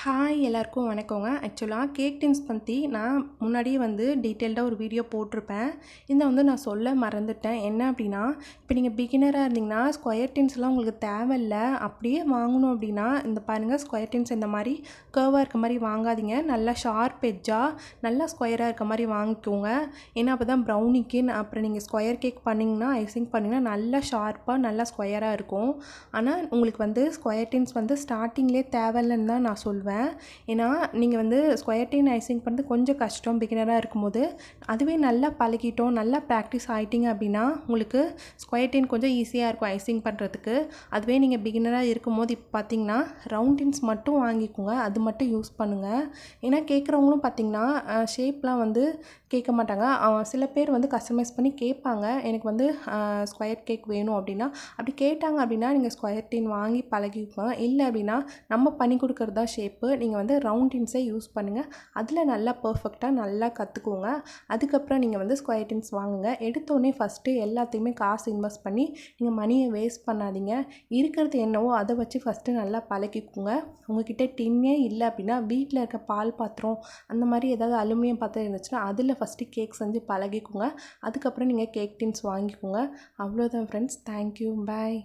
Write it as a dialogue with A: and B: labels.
A: Hi எல்லாருக்கும் வணக்கங்க. ஆக்சுவலாக கேக் டின்ஸ் பற்றி நான் முன்னாடியே டீட்டெயில்டாக ஒரு வீடியோ போட்டிருப்பேன். நான் சொல்ல மறந்துட்டேன். என்ன அப்படின்னா, இப்போ நீங்கள் பிகினராக இருந்தீங்கன்னா ஸ்கொயர் டின்ஸ்லாம் உங்களுக்கு தேவையில்ல. அப்படியே வாங்கணும் அப்படின்னா இந்த பாருங்கள், ஸ்கொயர் டின்ஸ் இந்த மாதிரி கர்வாக இருக்க மாதிரி வாங்காதீங்க. நல்லா ஷார்ப் எட்ஜாக நல்லா ஸ்கொயராக இருக்க மாதிரி வாங்கிக்கோங்க. ஏன்னா அப்போ தான் ப்ரௌனிக்கு அப்புறம் நீங்கள் ஸ்கொயர் கேக் பண்ணிங்கன்னா ஐசிங் பண்ணிங்கன்னா நல்லா ஷார்ப்பாக நல்லா ஸ்கொயராக இருக்கும். ஆனால் உங்களுக்கு ஸ்கொயர் டின்ஸ் ஸ்டார்டிங்லேயே தேவையில்லைன்னு தான் நான் சொல்வேன். ஏன்னா நீங்கள் ஸ்கொயர் டின் ஐசிங் பண்ணுறது கொஞ்சம் கஷ்டம் பிகினராக இருக்கும்போது. அதுவே நல்லா பழகிட்டோம், நல்லா ப்ராக்டிஸ் ஆகிட்டிங்க அப்படின்னா உங்களுக்கு ஸ்கொயர் டின் கொஞ்சம் ஈஸியாக இருக்கும் ஐசிங் பண்ணுறதுக்கு. அதுவே நீங்கள் பிகினராக இருக்கும்போது இப்போ பார்த்தீங்கன்னா ரவுண்ட் டின்ஸ் மட்டும் வாங்கிக்கோங்க, அது மட்டும் யூஸ் பண்ணுங்கள். ஏன்னா கேட்குறவங்களும் பார்த்தீங்கன்னா ஷேப்லாம் கேட்க மாட்டாங்க. சில பேர் கஸ்டமைஸ் பண்ணி கேட்பாங்க, எனக்கு ஸ்கொயர் கேக் வேணும் அப்படின்னா. அப்படி கேட்டாங்க அப்படின்னா நீங்கள் ஸ்கொயர் டின் வாங்கி பழகிக்கோங்க. இல்லை அப்படின்னா நம்ம பண்ணி கொடுக்குறது தான் ஷேப்பு, நீங்கள் ரவுண்ட் டின்ஸே யூஸ் பண்ணுங்கள். அதில் நல்லா பர்ஃபெக்டாக நல்லா கற்றுக்கோங்க. அதுக்கப்புறம் நீங்கள் ஸ்கொயர் டின்ஸ் வாங்குங்க. எடுத்தோடனே ஃபஸ்ட்டு எல்லாத்தையுமே காசு இன்வெஸ்ட் பண்ணி நீங்கள் மணியை வேஸ்ட் பண்ணாதீங்க. இருக்கிறது என்னவோ அதை வச்சு ஃபஸ்ட்டு நல்லா பழகிக்கோங்க. உங்கள்கிட்ட டின்னே இல்லை அப்படின்னா வீட்டில் இருக்க பால் பாத்திரம் அந்த மாதிரி ஏதாவது அலுமினியம் பாத்திரம் இருந்துச்சுன்னா அதில் ஃபஸ்ட்டு கேக் செஞ்சு பழகிக்கோங்க. அதுக்கப்புறம் நீங்கள் கேக் டின்ஸ் வாங்கிக்கோங்க. அவ்வளோதான் ஃப்ரெண்ட்ஸ். தேங்க்யூ, பாய்.